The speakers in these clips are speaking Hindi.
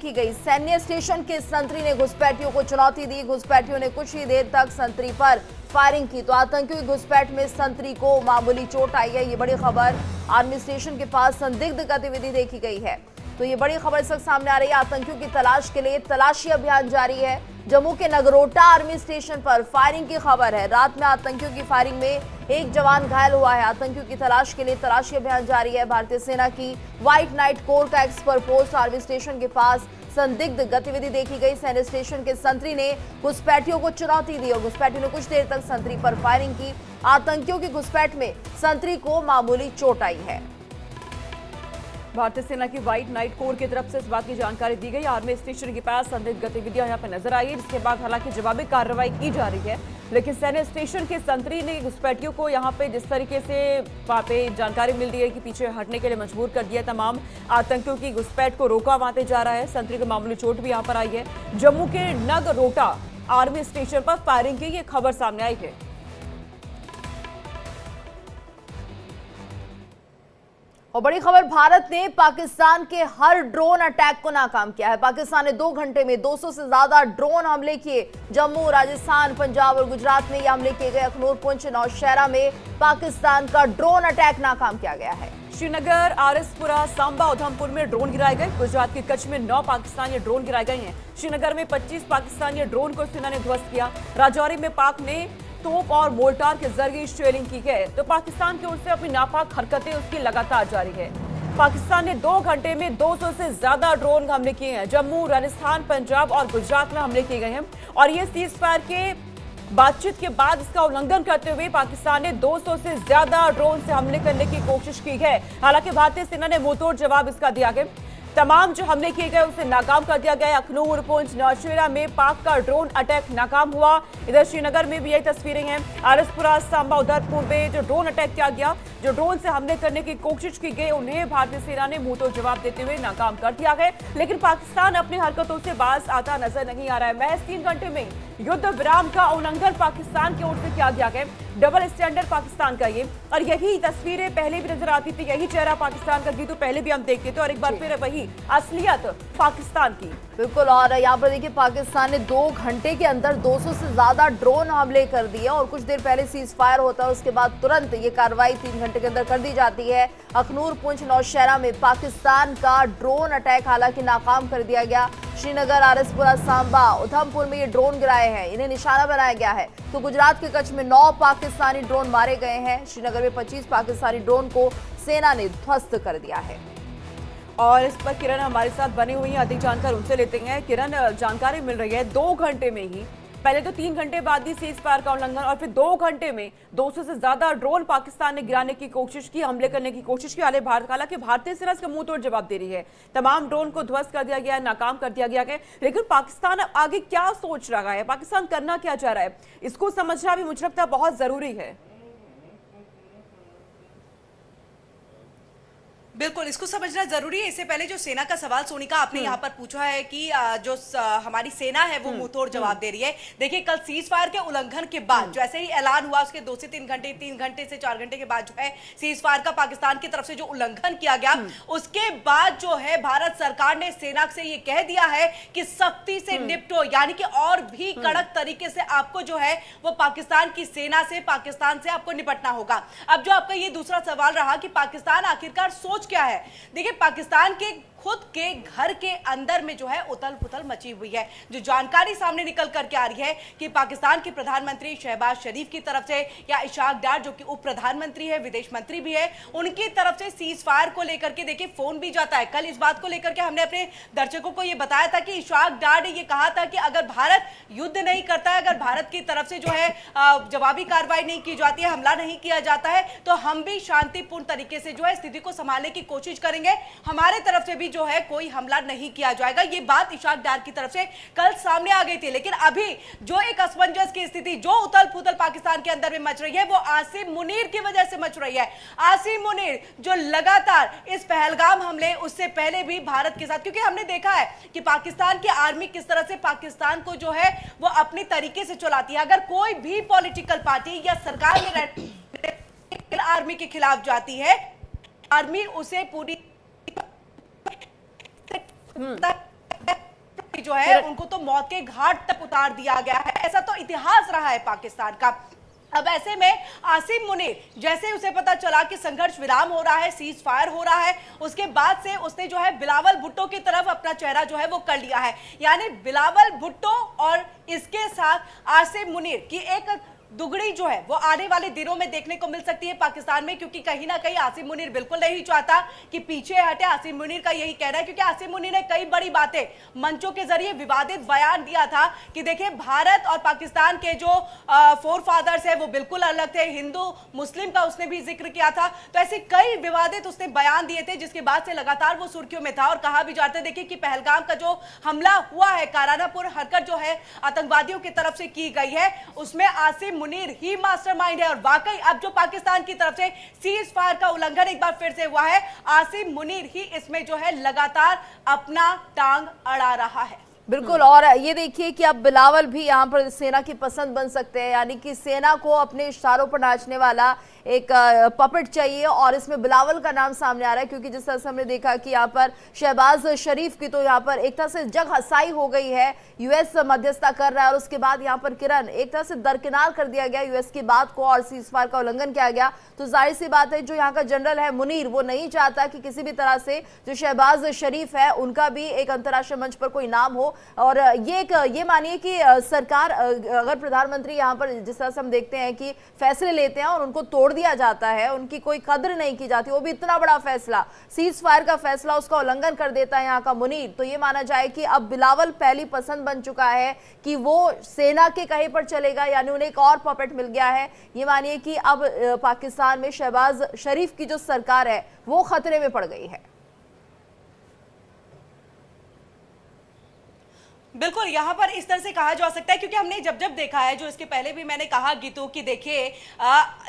देखी गई। सैन्य स्टेशन के संतरी ने घुसपैठियों को चुनौती दी। घुसपैठियों ने कुछ ही देर तक संतरी पर फायरिंग की तो आतंकियों की घुसपैठ में संतरी को मामूली चोट आई है। ये बड़ी खबर। आर्मी स्टेशन के पास संदिग्ध गतिविधि देखी गई है तो ये बड़ी खबर इस वक्त सामने आ रही है। आतंकियों की तलाश के लिए तलाशी अभियान जारी है। जम्मू के नगरोटा आर्मी स्टेशन पर फायरिंग की खबर है। रात में आतंकियों की फायरिंग में एक जवान घायल हुआ है। आतंकियों की तलाश के लिए तलाशी अभियान जारी है। भारतीय सेना की व्हाइट नाइट कोर का एक्सपर्ट पोस्ट आर्मी स्टेशन के पास संदिग्ध गतिविधि देखी गई। सैन्य स्टेशन के संतरी ने घुसपैठियों को चुनौती दी और घुसपैठियों ने कुछ देर तक संतरी पर फायरिंग की। आतंकियों की घुसपैठ में संतरी को मामूली चोट आई है। भारतीय सेना की व्हाइट नाइट कोर की तरफ से इस बात की जानकारी दी गई। आर्मी स्टेशन के पास संदिग्ध गतिविधियां यहां पर नजर आई है, जिसके बाद हालांकि जवाबी कार्रवाई की जा रही है। लेकिन सैन्य स्टेशन के संतरी ने घुसपैठियों को यहां पे जिस तरीके से वहां पे जानकारी मिल रही है कि पीछे हटने के लिए मजबूर कर दिया। तमाम आतंकियों की घुसपैठ को रोका वहां पे जा रहा है। संतरी को मामूली चोट भी यहां पर आई है। जम्मू के नगरोटा आर्मी स्टेशन पर फायरिंग की ये खबर सामने आई है। और बड़ी खबर, भारत ने पाकिस्तान के हर ड्रोन अटैक को नाकाम किया है। पाकिस्तान ने 2 घंटे में 200 से ज्यादा ड्रोन हमले किए। जम्मू, राजस्थान, पंजाब और गुजरात में ये हमले किए गए। अखनूर, पुंछ, नौशहरा में पाकिस्तान का ड्रोन अटैक नाकाम किया गया है। श्रीनगर, आरएसपुरा, सांबा, उधमपुर में ड्रोन गिराए गए। गुजरात के कच्छ में 9 पाकिस्तानी ड्रोन गिराए गए हैं। श्रीनगर में 25 पाकिस्तानी ड्रोन को सेना ने ध्वस्त किया। राजौरी में पाक ने तोप और मोर्टार के जरिए शेलिंग की है तो पाकिस्तान की ओर से अपनी नापाक हरकतें उसकी लगातार जारी है। पाकिस्तान ने 2 घंटे में 200 से ज्यादा ड्रोन हमले किए हैं। जम्मू, राजस्थान, पंजाब और गुजरात में हमले किए गए हैं और ये सीज फायर के बातचीत के बाद इसका उल्लंघन करते हुए पाकिस्तान ने 200 से ज्यादा ड्रोन से हमले करने की कोशिश की है। हालांकि भारतीय सेना ने मुंहतोड़ जवाब इसका दिया गया। तमाम जो हमले किए गए उसे नाकाम कर दिया गया। अखनूर, पुंछ, नौशेरा में पाक का ड्रोन अटैक नाकाम हुआ। इधर श्रीनगर में भी यही तस्वीरें हैं। आरएसपुरा, सांबा, उधमपुर में जो ड्रोन अटैक किया गया, जो ड्रोन से हमले करने की कोशिश की गई, उन्हें भारतीय सेना ने मुंहतोड़ जवाब देते हुए नाकाम कर दिया है। लेकिन पाकिस्तान अपनी हरकतों से बाज आता नजर नहीं आ रहा है। महज 3 घंटे में युद्ध विराम का उल्लंघन पाकिस्तान की ओर से किया गया है। डबल स्टैंडर्ड पाकिस्तान का ये, और यही तस्वीरें पहले भी नजर आती थी। यही चेहरा पाकिस्तान का तो पहले भी हम देखते थे और एक बार फिर वही असलियत पाकिस्तान की। बिल्कुल। और यहाँ पर देखिए, पाकिस्तान ने 2 घंटे के अंदर 200 से ज्यादा ड्रोन हमले कर दिए और कुछ देर पहले सीज फायर होता है, उसके बाद तुरंत ये कार्रवाई 3 घंटे के अंदर कर दी जाती है। अखनूर, पुंछ, नौशहरा में पाकिस्तान का ड्रोन अटैक हालांकि नाकाम कर दिया गया। श्रीनगर, आरएसपुरा, सांबा, उधमपुर में ये ड्रोन गिराए हैं, इन्हें निशाना बनाया गया है। तो गुजरात के कच्छ में 9 पाकिस्तानी ड्रोन मारे गए हैं। श्रीनगर में 25 पाकिस्तानी ड्रोन को सेना ने ध्वस्त कर दिया है। और इस पर किरण हमारे साथ बनी हुई है, अधिक जानकारी उनसे लेते हैं। किरण, जानकारी मिल रही है 2 घंटे में ही, पहले तो 3 घंटे बाद ही सीज फायर का उल्लंघन और फिर 2 घंटे में 200 से ज्यादा ड्रोन पाकिस्तान ने गिराने की कोशिश की, हमले करने की कोशिश की। हालांकि भारतीय सेना इसका मुंह तोड़ जवाब दे रही है। तमाम ड्रोन को ध्वस्त कर दिया गया है, नाकाम कर दिया गया है। लेकिन पाकिस्तान अब आगे क्या सोच रहा है, पाकिस्तान करना क्या चाह रहा है, इसको समझना भी मुझे लगता है बहुत जरूरी है। बिल्कुल, इसको समझना जरूरी है। इससे पहले जो सेना का सवाल सोनिका आपने यहाँ पर पूछा है कि जो हमारी सेना है वो मुंहतोड़ जवाब दे रही है। देखिए, कल सीज फायर के उल्लंघन के बाद जैसे ही ऐलान हुआ, उसके 2 से 3 घंटे, 3 घंटे से 4 घंटे के बाद जो है सीज फायर का पाकिस्तान की तरफ से जो उल्लंघन किया गया, उसके बाद जो है भारत सरकार ने सेना से ये कह दिया है कि सख्ती से निपटो, यानी कि और भी कड़क तरीके से आपको जो है वो पाकिस्तान की सेना से, पाकिस्तान से आपको निपटना होगा। अब जो आपका ये दूसरा सवाल रहा कि पाकिस्तान आखिरकार सोच क्या है, देखिए पाकिस्तान के खुद के घर के अंदर में जो है उथल पुथल मची हुई है। जो जानकारी सामने निकल करके आ रही है कि पाकिस्तान के प्रधानमंत्री शहबाज शरीफ की तरफ से या इशाक डार जो कि उप प्रधानमंत्री है, विदेश मंत्री भी है, उनकी तरफ से सीज फायर को लेकर के देखिए फोन भी जाता है। कल इस बात को लेकर के हमने अपने दर्शकों को यह बताया था कि इशाक डार ने यह कहा था कि अगर भारत युद्ध नहीं करता है, अगर भारत की तरफ से जो है जवाबी कार्रवाई नहीं की जाती है, हमला नहीं किया जाता है, तो हम भी शांतिपूर्ण तरीके से जो है स्थिति को संभालने की कोशिश करेंगे, हमारे तरफ से भी जो है कोई हमला नहीं किया जाएगा। ये बात इशाक डार की तरफ से कल सामने आ गई थी। लेकिन अभी जो एक असमंजस की स्थिति, जो उथल पुथल पाकिस्तान के अंदर में मच रही है, वो आसिम मुनीर की वजह से मच रही है। आसिम मुनीर जो लगातार इस पहलगाम हमले, उससे पहले भी भारत के साथ, क्योंकि हमने देखा है कि पाकिस्तान की आर्मी किस तरह से पाकिस्तान को जो है वो अपनी तरीके से चलाती है। अगर कोई भी पॉलिटिकल पार्टी या सरकार में आर्मी के खिलाफ जाती है, आर्मी उसे पूरी है उनको तो मौत के घाट तक उतार दिया गया है। ऐसा तो इतिहास रहा है पाकिस्तान का। अब ऐसे में आसिम मुनीर, जैसे उसे पता चला कि संघर्ष विराम हो रहा है, सीज फायर हो रहा है, उसके बाद से उसने जो है बिलावल भुट्टो की तरफ अपना चेहरा जो है वो कर लिया है। यानी बिलावल भुट्टो और इसके साथ आसिम मुनीर की एक दुगड़ी जो है वो आने वाले दिनों में देखने को मिल सकती है पाकिस्तान में, क्योंकि कहीं ना कहीं आसिम मुनीर बिल्कुल नहीं चाहता कि पीछे हटे। आसिम मुनीर का यही कहना है, क्योंकि आसिम मुनीर ने कई बड़ी बातें मंचों के जरिए विवादित बयान दिया था कि देखिए भारत और पाकिस्तान के जो फोर फादर्स है वो बिल्कुल अलग थे, हिंदू मुस्लिम का उसने भी जिक्र किया था। तो ऐसे कई विवादित उसने बयान दिए थे, जिसके बाद से लगातार वो सुर्खियों में था। और कहा भी जाता है देखिए कि पहलगाम का जो हमला हुआ है, कारानापुर हरकत जो है आतंकवादियों की तरफ से की गई है, उसमें आसिम मुनीर ही मास्टरमाइंड है। और वाकई अब जो पाकिस्तान की तरफ से सीज फायर का उल्लंघन एक बार फिर से हुआ है, आसिम मुनीर ही इसमें जो है लगातार अपना टांग अड़ा रहा है। बिल्कुल। और ये देखिए कि अब बिलावल भी यहाँ पर सेना की पसंद बन सकते हैं, यानी कि सेना को अपने इशारों पर नाचने वाला एक पपेट चाहिए, और इसमें बिलावल का नाम सामने आ रहा है। क्योंकि जिस तरह से हमने देखा कि यहाँ पर शहबाज शरीफ की तो यहाँ पर एक तरह से जग हसाई हो गई है, यूएस मध्यस्थता कर रहा है, और उसके बाद यहाँ पर किरण एक तरह से दरकिनार कर दिया गया यूएस की बात को और सीजफायर का उल्लंघन किया गया। तो जाहिर सी बात है जो यहाँ का जनरल है मुनीर, वो नहीं चाहता कि किसी भी तरह से जो शहबाज शरीफ है उनका भी एक अंतर्राष्ट्रीय मंच पर कोई नाम हो। और ये मानिए कि सरकार अगर प्रधानमंत्री यहाँ पर जिस तरह से हम देखते हैं कि फैसले लेते हैं और उनको तोड़ दिया जाता है, उनकी कोई कद्र नहीं की जाती, वो भी इतना बड़ा फैसला, सीज फायर का फैसला, उसका उल्लंघन कर देता है यहाँ का मुनीर। तो ये माना जाए कि अब बिलावल पहली पसंद बन चुका है कि वो सेना के कहीं पर चलेगा, यानी उन्हें एक और पपेट मिल गया है। ये मानिए कि अब पाकिस्तान में शहबाज शरीफ की जो सरकार है वो खतरे में पड़ गई है। बिल्कुल, यहाँ पर इस तरह से कहा जा सकता है, क्योंकि हमने जब देखा है, जो इसके पहले भी मैंने कहा गीतू की देखिए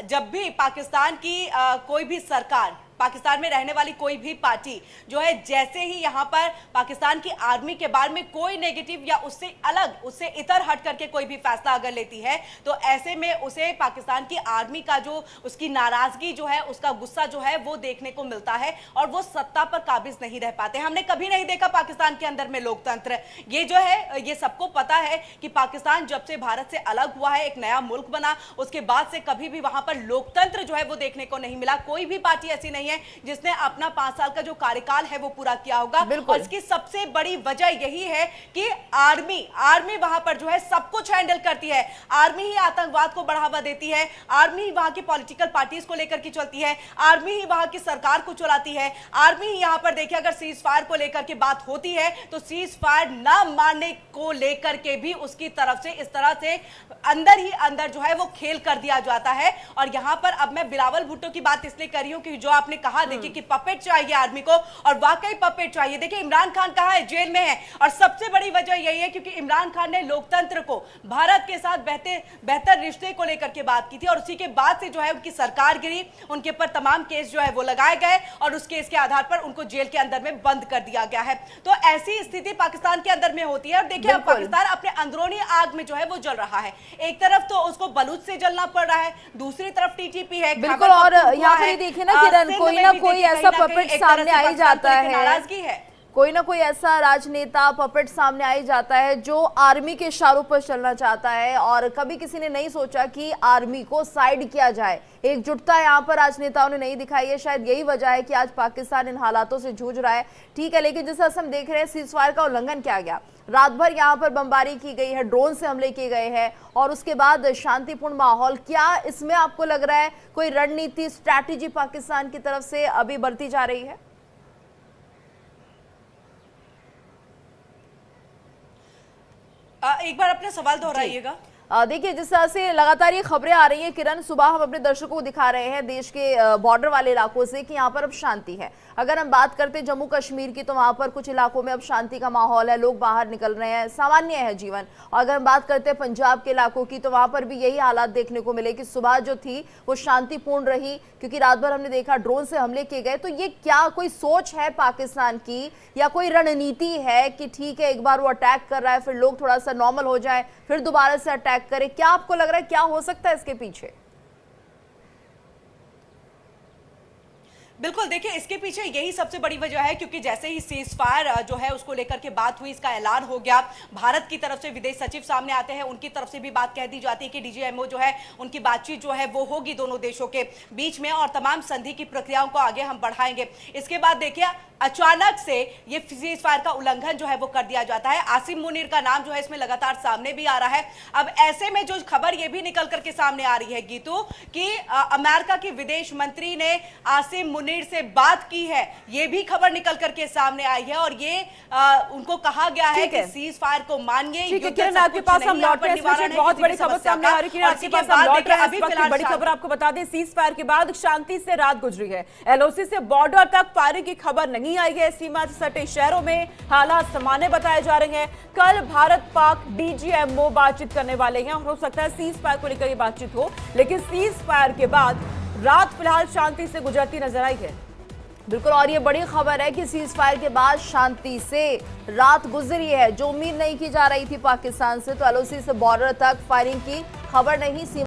जब भी पाकिस्तान की कोई भी सरकार, पाकिस्तान में रहने वाली कोई भी पार्टी जो है, जैसे ही यहाँ पर पाकिस्तान की आर्मी के बारे में कोई नेगेटिव या उससे अलग, उससे इतर हट करके कोई भी फैसला अगर लेती है, तो ऐसे में उसे पाकिस्तान की आर्मी का जो उसकी नाराजगी जो है, उसका गुस्सा जो है वो देखने को मिलता है, और वो सत्ता पर काबिज नहीं रह पाते। हमने कभी नहीं देखा पाकिस्तान के अंदर में लोकतंत्र। ये जो है, ये सबको पता है कि पाकिस्तान जब से भारत से अलग हुआ है, एक नया मुल्क बना, उसके बाद से कभी भी वहां पर लोकतंत्र जो है वो देखने को नहीं मिला। कोई भी पार्टी ऐसी नहीं है जिसने अपना 5 साल का जो कार्यकाल है वो पूरा किया होगा। और इसकी सबसे बड़ी वजह यही है कि आर्मी वहां पर जो है सब कुछ हैंडल करती है। आर्मी ही आतंकवाद को बढ़ावा देती है, आर्मी ही वहां की पॉलिटिकल पार्टीज को लेकर के चलती है, आर्मी ही वहां की सरकार को चलाती है, आर्मी ही यहाँ पर देखिए अगर सीज फायर को लेकर के बात होती है तो सीज फायर ना मानने को लेकर के भी उसकी तरफ से इस तरह से अंदर ही अंदर जो है वो खेल कर दिया जाता है। और यहाँ पर अब मैं बिलावल भुट्टो की बात इसलिए कर रही हूँ कि जो आपने कहा देखिए कि पपेट चाहिए आर्मी को, और वाकई पपेट चाहिए। देखिए इमरान खान कहाँ है? जेल में है। और सबसे बड़ी वजह यही है क्योंकि इमरान खान ने लोकतंत्र को, भारत के साथ बेहतर रिश्ते को लेकर के बात की थी, और उसी के बाद से जो है उनकी सरकार गिरी, उनके ऊपर तमाम केस जो है वो लगाए गए, और उस केस के आधार पर उनको जेल के अंदर में बंद कर दिया गया है। तो ऐसी स्थिति पाकिस्तान के अंदर में होती है। और देखिए अब पाकिस्तान अपने अंदरूनी आग में जो है वो जल रहा है। एक तरफ तो उसको बलूच से जलना पड़ रहा है, दूसरी तरफ टीटीपी है। बिल्कुल। और यहाँ पर देखिए ना किरण, कोई ना कोई ऐसा पपेट सामने आ ही जाता है, नाराजगी है, कोई ना कोई ऐसा राजनेता पपेट सामने आ ही जाता है जो आर्मी के इशारों पर चलना चाहता है। और कभी किसी ने नहीं सोचा कि आर्मी को साइड किया जाए, एकजुटता यहाँ पर राजनेताओं ने नहीं दिखाई है। शायद यही वजह है कि आज पाकिस्तान इन हालातों से जूझ रहा है। ठीक है, लेकिन जिस तरह हम देख रहे हैं सीजफायर का उल्लंघन किया गया, रात भर यहाँ पर बमबारी की गई है, ड्रोन से हमले किए गए हैं, और उसके बाद शांतिपूर्ण माहौल। क्या इसमें आपको लग रहा है कोई रणनीति, स्ट्रैटेजी पाकिस्तान की तरफ से अभी बरती जा रही है? एक बार अपना सवाल दोहराइएगा। देखिए जिस तरह से लगातार ये खबरें आ रही हैं किरण, सुबह हम अपने दर्शकों को दिखा रहे हैं देश के बॉर्डर वाले इलाकों से कि यहाँ पर अब शांति है। अगर हम बात करते हैं जम्मू कश्मीर की, तो वहाँ पर कुछ इलाकों में अब शांति का माहौल है, लोग बाहर निकल रहे हैं, सामान्य है जीवन। और अगर हम बात करते हैं पंजाब के इलाकों की, तो वहाँ पर भी यही हालात देखने को मिले कि सुबह जो थी वो शांतिपूर्ण रही, क्योंकि रात भर हमने देखा ड्रोन से हमले किए गए। तो ये क्या कोई सोच है पाकिस्तान की, या कोई रणनीति है कि ठीक है एक बार वो अटैक कर रहा है, फिर लोग थोड़ा सा नॉर्मल हो जाए, फिर दोबारा से अटैक करे? क्या आपको लग रहा है क्या हो सकता है इसके पीछे? बिल्कुल, देखिए इसके पीछे यही सबसे बड़ी वजह है, क्योंकि जैसे ही सीज फायर जो है उसको लेकर के बात हुई, इसका ऐलान हो गया, भारत की तरफ से विदेश सचिव सामने आते हैं, उनकी तरफ से भी बात कह दी जाती है कि डीजीएमओ जो है उनकी बातचीत जो है वो होगी दोनों देशों के बीच में और तमाम संधि की प्रक्रियाओं को आगे हम बढ़ाएंगे। इसके बाद देखिए अचानक से ये सीज फायर का उल्लंघन जो है वो कर दिया जाता है। आसिम मुनीर का नाम जो है इसमें लगातार सामने भी आ रहा है। अब ऐसे में जो खबर ये भी निकल करके सामने आ रही है गीतू कि अमेरिका के विदेश मंत्री ने आसिम मुनीर से बात की है, ये भी खबर निकल करके सामने आई है और ये उनको कहा गया है कि सीज फायर को मानिए। किरण आपके पास हम लौट रहे हैं, बहुत बड़ी खबर सामने आ रही है, आपके पास हम लौट रहे हैं। इस वक्त की बड़ी खबर आपको बता दें, सीज फायर के बाद शांति से रात गुजरी है। एलओसी से बॉर्डर तक फायरिंग की खबर नहीं आई है। सीमा से सटे शहरों में हालात सामान्य बताए जा रहे हैं। कल भारत पाक डीजीएमओ बातचीत करने वाले हैं और हो सकता है सीज फायर को लेकर ये बातचीत हो, लेकिन सीज फायर के बाद रात फिलहाल शांति से गुजरती नजर आई है। बिल्कुल, और ये बड़ी खबर है कि सीज फायर के बाद शांति से रात गुजरी है, जो उम्मीद नहीं की जा रही थी पाकिस्तान से। तो एलओसी से बॉर्डर तक फायरिंग की खबर नहीं।